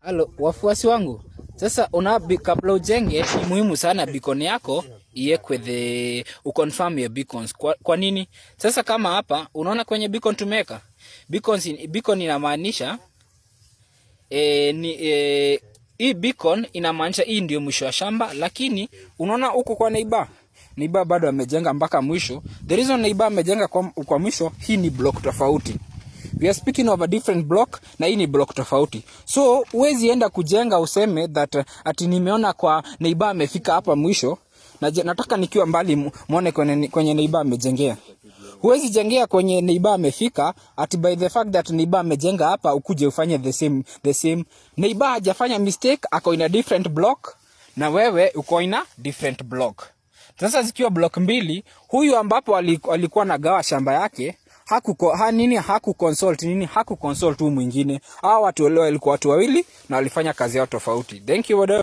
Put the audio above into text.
Halo, wafuasi wangu. Sasa kabla ujenge ni muhimu sana beacon yako iwekwe uconfirm your beacons. Kwa nini? Sasa kama hapa unaona kwenye beacon tumeka. Beacon inamaanisha hii beacon inamaanisha hii ndio mwisho wa shamba, lakini unaona huko kwa neighbor bado amejenga mpaka mwisho. The reason neighbor amejenga kwa mwisho, hii ni block tofauti. We are speaking of a different block na hii ni block tofauti. So huwezi enda kujenga useme that ati nimeona kwa neighbor amefika hapa mwisho na nataka nikiwa mbali muone kwenye neighbor amejengea. Huwezi jengea kwenye neighbor amefika ati by the fact that neighbor amejenga hapa ukuje ufanye the same. Neighbor hajafanya mistake, ako in a different block na wewe uko in a different block. Sasa zikiwa block mbili, huyu ambapo alikuwa nagawa shamba yake haku consult tu mwingine. Hao watu walikuwa watu wawili na walifanya kazi yao tofauti. Thank you.